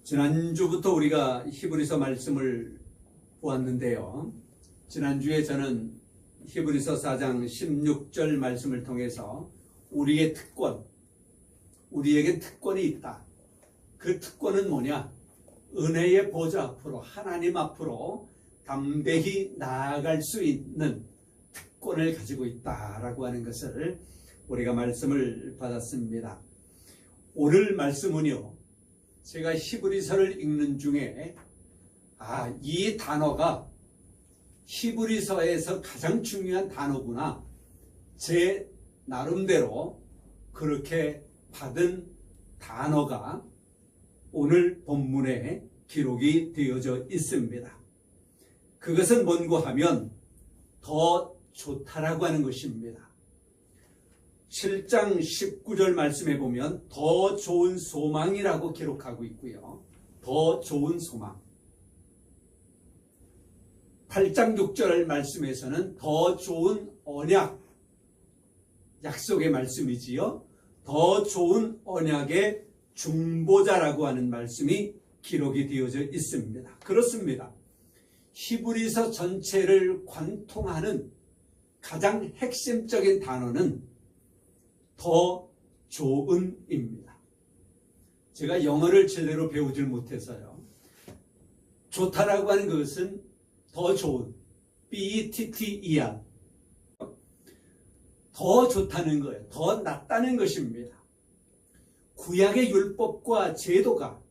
지난주부터 우리가 히브리서 말씀을 보았는데요. 지난주에 저는 히브리서 4장 16절 말씀을 통해서 우리의 특권, 우리에게 특권이 있다. 그 특권은 뭐냐? 은혜의 보좌 앞으로, 하나님 앞으로 담대히 나아갈 수 있는 특권을 가지고 있다라고 하는 것을 우리가 말씀을 받았습니다. 오늘 말씀은요, 제가 히브리서를 읽는 중에 이 단어가 히브리서에서 가장 중요한 단어구나, 제 나름대로 그렇게 받은 단어가 오늘 본문에 기록이 되어져 있습니다. 그것은 뭔고 하면 더 좋다라고 하는 것입니다. 7장 19절 말씀에 보면 더 좋은 소망이라고 기록하고 있고요. 더 좋은 소망. 8장 6절 말씀에서는 더 좋은 언약, 약속의 말씀이지요. 더 좋은 언약의 중보자라고 하는 말씀이 기록이 되어져 있습니다. 그렇습니다. 히브리서 전체를 관통하는 가장 핵심적인 단어는 더 좋은입니다. 제가 영어를 제대로 배우질 못해서요. 좋다라고 하는 것은 더 좋은, B-E-T-T-E-R, 더 좋다는 거예요. 더 낫다는 것입니다. 구약의 율법과 제도가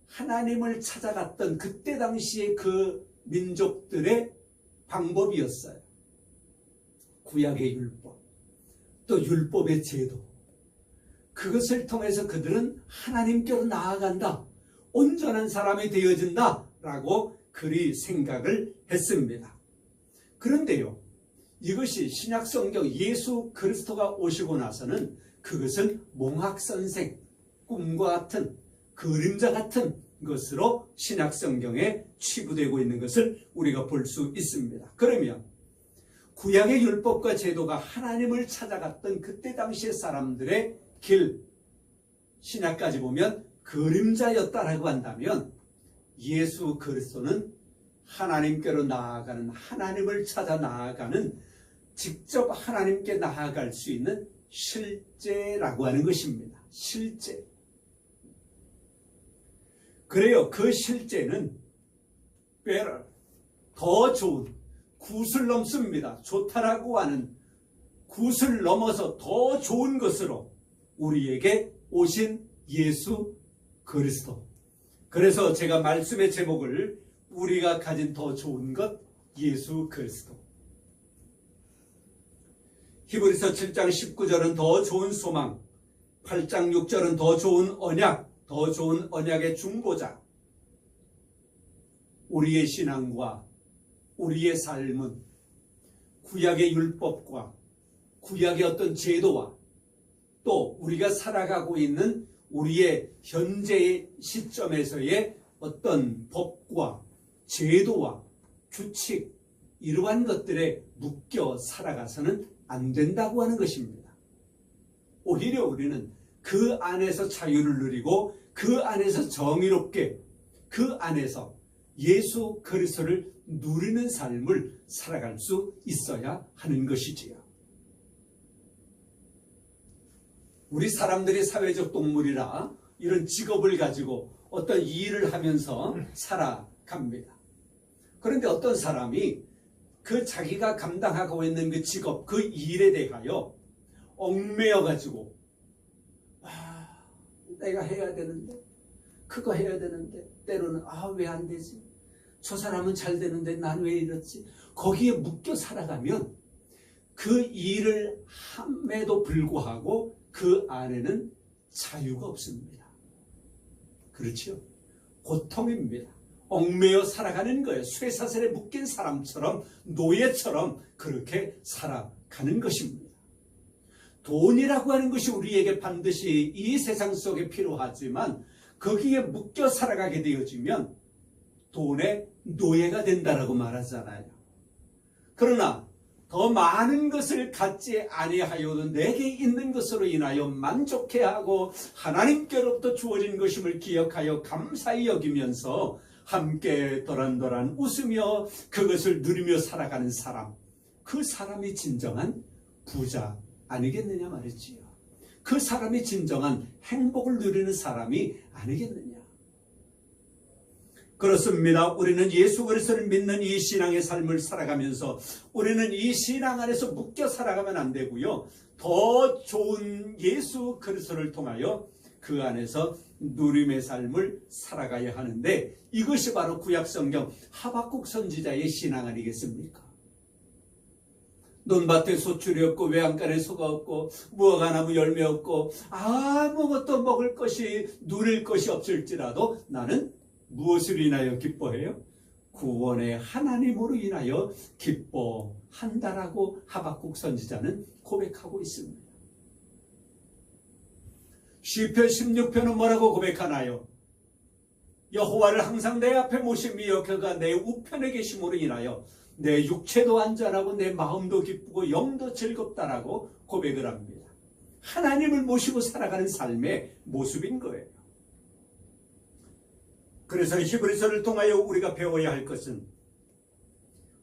하나님을 찾아갔던 그때 당시의 그 민족들의 방법이었어요. 구약의 율법, 또 율법의 제도, 그것을 통해서 그들은 하나님께로 나아간다, 온전한 사람이 되어진다 라고 그리 생각을 했습니다. 그런데요, 이것이 신약성경 예수 그리스도가 오시고 나서는 그것은 몽학선생, 꿈과 같은, 그림자 같은 것으로 신약성경에 치부되고 있는 것을 우리가 볼 수 있습니다. 그러면 구약의 율법과 제도가 하나님을 찾아갔던 그때 당시의 사람들의 길, 신약까지 보면 그림자였다라고 한다면 예수 그리스도는 하나님께로 나아가는, 하나님을 찾아 나아가는, 직접 하나님께 나아갈 수 있는 실제라고 하는 것입니다. 실제. 그래요. 그 실제는 better, 더 좋은, 굿을 넘습니다. 좋다라고 하는 굿을 넘어서 더 좋은 것으로 우리에게 오신 예수 그리스도. 그래서 제가 말씀의 제목을 우리가 가진 더 좋은 것, 예수 그리스도. 히브리서 7장 19절은 더 좋은 소망, 8장 6절은 더 좋은 언약, 더 좋은 언약의 중보자. 우리의 신앙과 우리의 삶은 구약의 율법과 구약의 어떤 제도와 또 우리가 살아가고 있는 우리의 현재의 시점에서의 어떤 법과 제도와 규칙, 이러한 것들에 묶여 살아가서는 안 된다고 하는 것입니다. 오히려 우리는 그 안에서 자유를 누리고 그 안에서 정의롭게, 그 안에서 예수 그리스도를 누리는 삶을 살아갈 수 있어야 하는 것이지요. 우리 사람들이 사회적 동물이라 이런 직업을 가지고 어떤 일을 하면서 살아갑니다. 그런데 어떤 사람이 그 자기가 감당하고 있는 그 직업, 그 일에 대하여 얽매여 가지고 내가 해야 되는데, 그거 해야 되는데, 때로는 왜 안 되지? 저 사람은 잘 되는데 난 왜 이렇지? 거기에 묶여 살아가면 그 일을 함에도 불구하고 그 안에는 자유가 없습니다. 그렇죠? 고통입니다. 얽매여 살아가는 거예요. 쇠사슬에 묶인 사람처럼, 노예처럼 그렇게 살아가는 것입니다. 돈이라고 하는 것이 우리에게 반드시 이 세상 속에 필요하지만 거기에 묶여 살아가게 되어지면 돈의 노예가 된다라고 말하잖아요. 그러나 더 많은 것을 갖지 아니하여도 내게 있는 것으로 인하여 만족해하고 하나님께로부터 주어진 것임을 기억하여 감사히 여기면서 함께 도란도란 웃으며 그것을 누리며 살아가는 사람, 그 사람이 진정한 부자 아니겠느냐 말이지요. 그 사람이 진정한 행복을 누리는 사람이 아니겠느냐. 그렇습니다. 우리는 예수 그리스도를 믿는 이 신앙의 삶을 살아가면서 우리는 이 신앙 안에서 묶여 살아가면 안 되고요. 더 좋은 예수 그리스도를 통하여 그 안에서 누림의 삶을 살아가야 하는데, 이것이 바로 구약성경 하박국 선지자의 신앙 아니겠습니까? 논밭에 소출이 없고 외양간에 소가 없고 무화과 나무 열매 없고 아무것도 먹을 것이 누릴 것이 없을지라도 나는 무엇을 인하여 기뻐해요? 구원의 하나님으로 인하여 기뻐한다라고 하박국 선지자는 고백하고 있습니다. 시편 16편은 뭐라고 고백하나요? 여호와를 항상 내 앞에 모시며 그가 내 우편에 계심으로 인하여 내 육체도 안전하고 내 마음도 기쁘고 영도 즐겁다라고 고백을 합니다. 하나님을 모시고 살아가는 삶의 모습인 거예요. 그래서 히브리서를 통하여 우리가 배워야 할 것은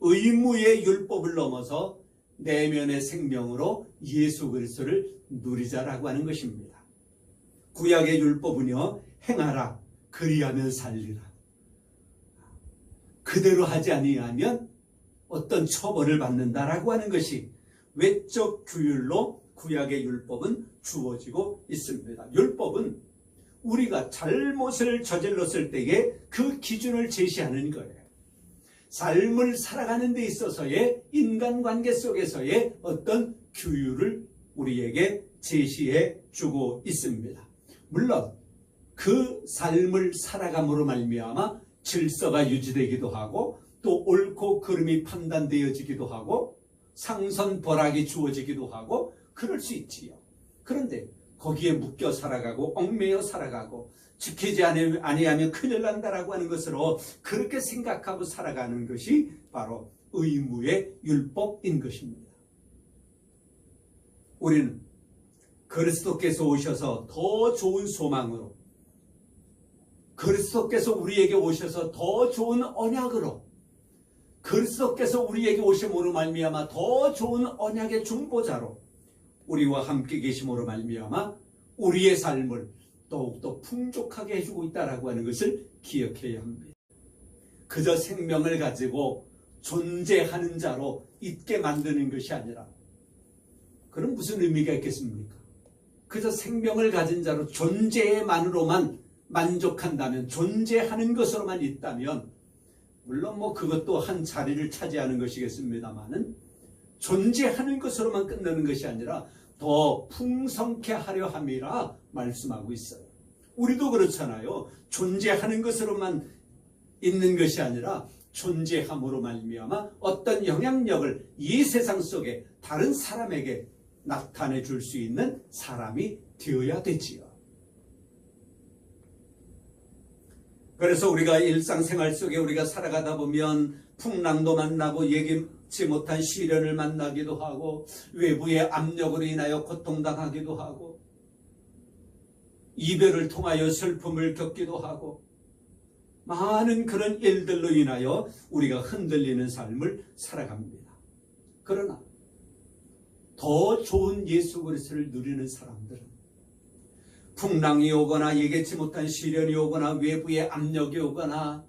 의무의 율법을 넘어서 내면의 생명으로 예수 그리스도를 누리자라고 하는 것입니다. 구약의 율법은요, 행하라 그리하면 살리라. 그대로 하지 아니하면 어떤 처벌을 받는다라고 하는 것이 외적 규율로 구약의 율법은 주어지고 있습니다. 율법은 우리가 잘못을 저질렀을 때에 그 기준을 제시하는 거예요. 삶을 살아가는 데 있어서의 인간관계 속에서의 어떤 규율을 우리에게 제시해 주고 있습니다. 물론 그 삶을 살아감으로 말미암아 질서가 유지되기도 하고 또 옳고 그름이 판단되어지기도 하고 상선벌악이 주어지기도 하고 그럴 수 있지요. 그런데 거기에 묶여 살아가고 얽매여 살아가고 지키지 아니하면 큰일 난다라고 하는 것으로 그렇게 생각하고 살아가는 것이 바로 의무의 율법인 것입니다. 우리는 그리스도께서 오셔서 더 좋은 소망으로, 그리스도께서 우리에게 오셔서 더 좋은 언약으로, 그리스도께서 우리에게 오심으로 말미암아 더 좋은 언약의 중보자로 우리와 함께 계심으로 말미암아 우리의 삶을 더욱더 풍족하게 해주고 있다라고 하는 것을 기억해야 합니다. 그저 생명을 가지고 존재하는 자로 있게 만드는 것이 아니라, 그럼 무슨 의미가 있겠습니까? 그저 생명을 가진 자로 존재만으로만 만족한다면, 존재하는 것으로만 있다면, 물론 그것도 한 자리를 차지하는 것이겠습니다만은 존재하는 것으로만 끝나는 것이 아니라 더 풍성케 하려 함이라 말씀하고 있어요. 우리도 그렇잖아요. 존재하는 것으로만 있는 것이 아니라 존재함으로 말미암아 어떤 영향력을 이 세상 속에 다른 사람에게 나타내 줄 수 있는 사람이 되어야 되지요. 그래서 우리가 일상생활 속에 우리가 살아가다 보면 풍랑도 만나고 예기치 못한 시련을 만나기도 하고 외부의 압력으로 인하여 고통당하기도 하고 이별을 통하여 슬픔을 겪기도 하고 많은 그런 일들로 인하여 우리가 흔들리는 삶을 살아갑니다. 그러나 더 좋은 예수 그리스도를 누리는 사람들은 풍랑이 오거나 예기치 못한 시련이 오거나 외부의 압력이 오거나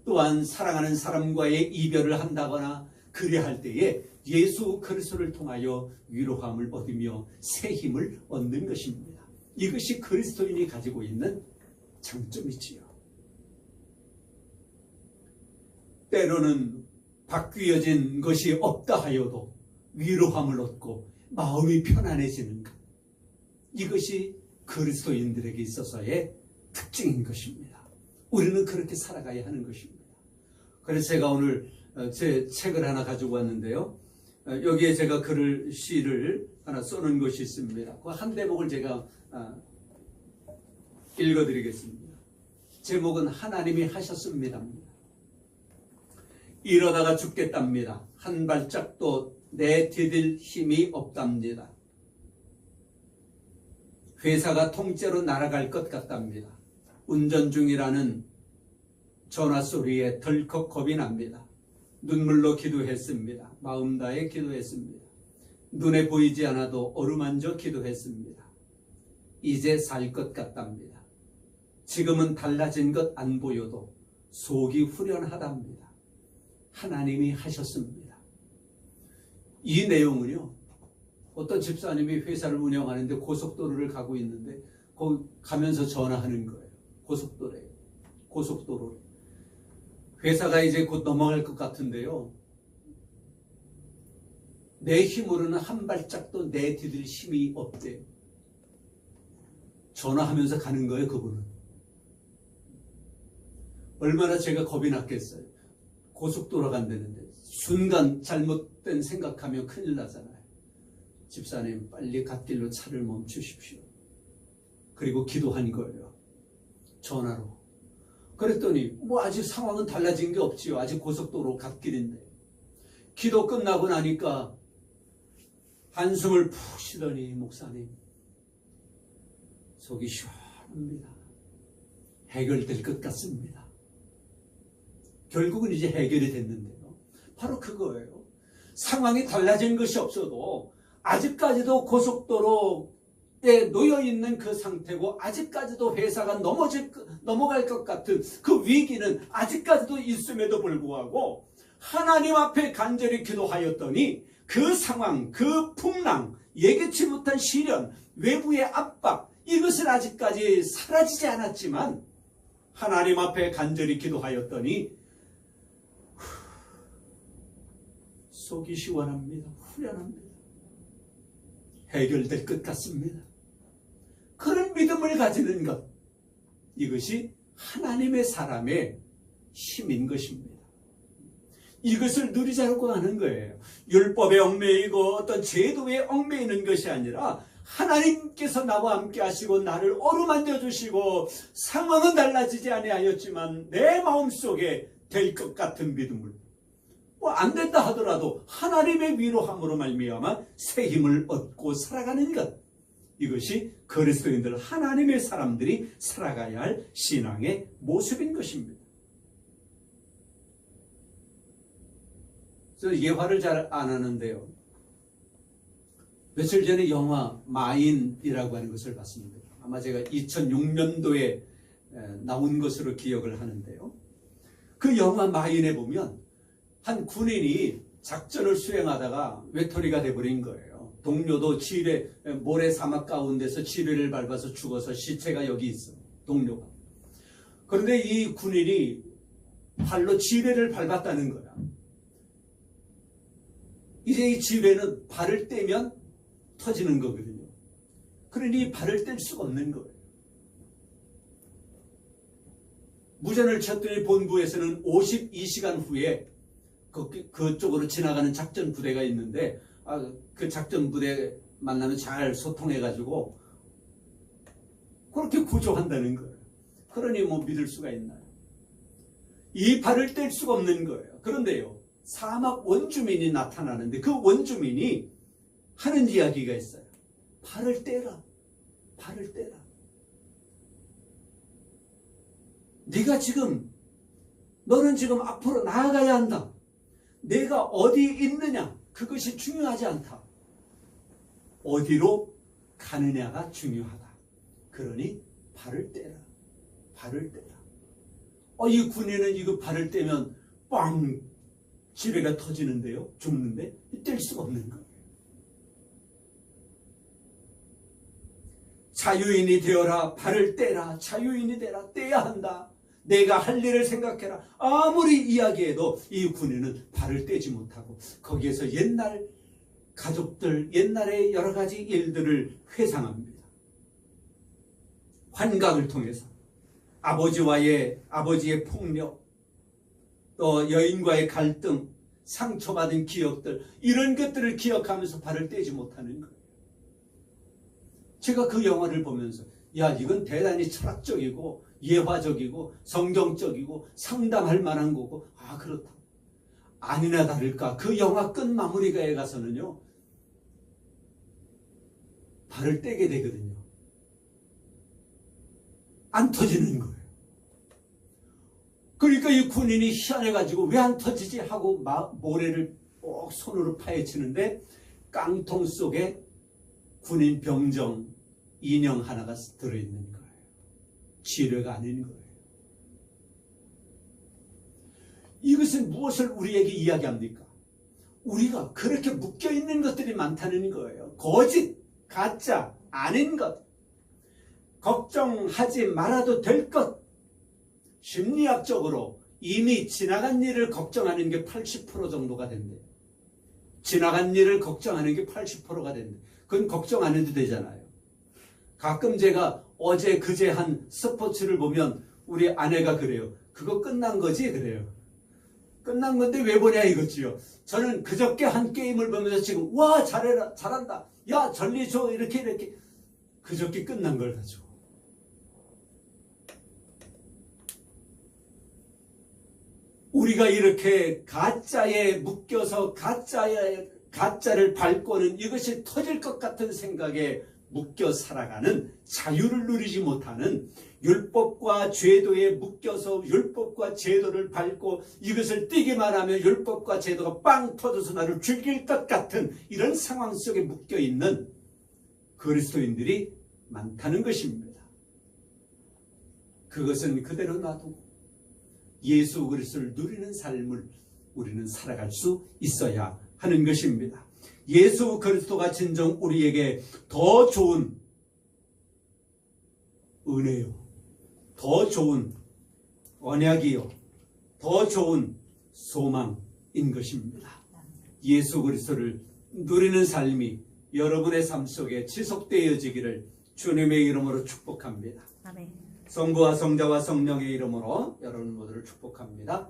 또한 사랑하는 사람과의 이별을 한다거나 그리할 때에 예수 그리스도를 통하여 위로함을 얻으며 새 힘을 얻는 것입니다. 이것이 그리스도인이 가지고 있는 장점이지요. 때로는 바뀌어진 것이 없다 하여도 위로함을 얻고 마음이 편안해지는 것, 이것이 그리스도인들에게 있어서의 특징인 것입니다. 우리는 그렇게 살아가야 하는 것입니다. 그래서 제가 오늘 제 책을 하나 가지고 왔는데요. 여기에 제가 시를 하나 써놓은 것이 있습니다. 그 한 대목을 제가 읽어드리겠습니다. 제목은 하나님이 하셨습니다. 이러다가 죽겠답니다. 한 발짝도 내디딜 힘이 없답니다. 회사가 통째로 날아갈 것 같답니다. 운전 중이라는 전화 소리에 덜컥 겁이 납니다. 눈물로 기도했습니다. 마음 다해 기도했습니다. 눈에 보이지 않아도 어루만져 기도했습니다. 이제 살 것 같답니다. 지금은 달라진 것 안 보여도 속이 후련하답니다. 하나님이 하셨습니다. 이 내용은요, 어떤 집사님이 회사를 운영하는데 고속도로를 가고 있는데 거기 가면서 전화하는 거예요. 고속도로에. 회사가 이제 곧 넘어갈 것 같은데요. 내 힘으로는 한 발짝도 내디딜 힘이 없대요. 전화하면서 가는 거예요, 그분은. 얼마나 제가 겁이 났겠어요. 고속도로 간다는데 순간 잘못된 생각하면 큰일 나잖아요. 집사님, 빨리 갓길로 차를 멈추십시오. 그리고 기도한 거예요. 전화로. 그랬더니 뭐 아직 상황은 달라진 게 없지요. 아직 고속도로 갓길인데. 기도 끝나고 나니까 한숨을 푹 쉬더니 목사님, 속이 시원합니다. 해결될 것 같습니다. 결국은 이제 해결이 됐는데요. 바로 그거예요. 상황이 달라진 것이 없어도 아직까지도 고속도로에 놓여있는 그 상태고 아직까지도 회사가 넘어갈 것 같은 그 위기는 아직까지도 있음에도 불구하고 하나님 앞에 간절히 기도하였더니 그 상황, 그 풍랑, 예기치 못한 시련, 외부의 압박, 이것은 아직까지 사라지지 않았지만 하나님 앞에 간절히 기도하였더니 속이 시원합니다. 후련합니다. 해결될 것 같습니다. 그런 믿음을 가지는 것, 이것이 하나님의 사람의 힘인 것입니다. 이것을 누리자고 하는 거예요. 율법에 얽매이고 어떤 제도에 얽매이는 것이 아니라 하나님께서 나와 함께 하시고 나를 어루만져 주시고 상황은 달라지지 아니하였지만 내 마음속에 될 것 같은 믿음을, 뭐 안 된다 하더라도 하나님의 위로함으로 말미암아 새 힘을 얻고 살아가는 것, 이것이 그리스도인들, 하나님의 사람들이 살아가야 할 신앙의 모습인 것입니다. 그래서 예화를 잘 안 하는데요, 며칠 전에 영화 마인이라고 하는 것을 봤습니다. 아마 제가 2006년도에 나온 것으로 기억을 하는데요, 그 영화 마인에 보면 한 군인이 작전을 수행하다가 외톨이가 돼버린 거예요. 동료도 모래 사막 가운데서 지뢰를 밟아서 죽어서 시체가 여기 있어, 동료가. 그런데 이 군인이 발로 지뢰를 밟았다는 거야. 이제 이 지뢰는 발을 떼면 터지는 거거든요. 그러니 발을 뗄 수가 없는 거예요. 무전을 쳤더니 본부에서는 52시간 후에 그쪽으로 지나가는 작전 부대가 있는데 그 작전 부대 만나면 잘 소통해가지고 그렇게 구조한다는 거예요. 그러니 뭐 믿을 수가 있나요? 이 발을 뗄 수가 없는 거예요. 그런데요, 사막 원주민이 나타나는데 그 원주민이 하는 이야기가 있어요. 발을 떼라. 발을 떼라. 너는 지금 앞으로 나아가야 한다. 내가 어디 있느냐, 그것이 중요하지 않다. 어디로 가느냐가 중요하다. 그러니 발을 떼라. 발을 떼라. 이 군인은 이거 발을 떼면 빵! 지뢰가 터지는데요. 죽는데 뗄 수가 없는 거예요. 자유인이 되어라. 발을 떼라. 자유인이 되라. 떼야 한다. 내가 할 일을 생각해라. 아무리 이야기해도 이 군인은 발을 떼지 못하고 거기에서 옛날 가족들, 옛날의 여러 가지 일들을 회상합니다. 환각을 통해서 아버지의 폭력, 또 여인과의 갈등, 상처받은 기억들, 이런 것들을 기억하면서 발을 떼지 못하는 거예요. 제가 그 영화를 보면서 이건 대단히 철학적이고 예화적이고 성경적이고 상담할 만한 거고, 그렇다. 아니나 다를까 그 영화 끝 마무리가에 가서는요, 발을 떼게 되거든요. 안 터지는 거예요. 그러니까 이 군인이 희한해가지고 왜 안 터지지 하고 모래를 꼭 손으로 파헤치는데 깡통 속에 군인 병정 인형 하나가 들어있는 거예요. 지뢰가 아닌 거예요. 이것은 무엇을 우리에게 이야기합니까? 우리가 그렇게 묶여있는 것들이 많다는 거예요. 거짓, 가짜, 아닌 것, 걱정하지 말아도 될 것. 심리학적으로 이미 지나간 일을 걱정하는 게 80% 정도가 된대요. 지나간 일을 걱정하는 게 80%가 된대요. 그건 걱정 안 해도 되잖아요. 가끔 제가 어제 그제 한 스포츠를 보면 우리 아내가 그래요. 그거 끝난 거지? 그래요. 끝난 건데 왜 보냐 이거지요. 저는 그저께 한 게임을 보면서 지금 와 잘해라 잘한다 야 전리 줘 이렇게 그저께 끝난 걸 가지고 우리가 이렇게 가짜에 묶여서 가짜를 밟고는 이것이 터질 것 같은 생각에 묶여 살아가는, 자유를 누리지 못하는, 율법과 제도에 묶여서 율법과 제도를 밟고 이것을 띄기만 하면 율법과 제도가 빵 터져서 나를 죽일 것 같은 이런 상황 속에 묶여 있는 그리스도인들이 많다는 것입니다. 그것은 그대로 놔두고 예수 그리스도를 누리는 삶을 우리는 살아갈 수 있어야 하는 것입니다. 예수 그리스도가 진정 우리에게 더 좋은 은혜요, 더 좋은 언약이요, 더 좋은 소망인 것입니다. 예수 그리스도를 누리는 삶이 여러분의 삶 속에 지속되어지기를 주님의 이름으로 축복합니다. 아멘. 성부와 성자와 성령의 이름으로 여러분 모두를 축복합니다.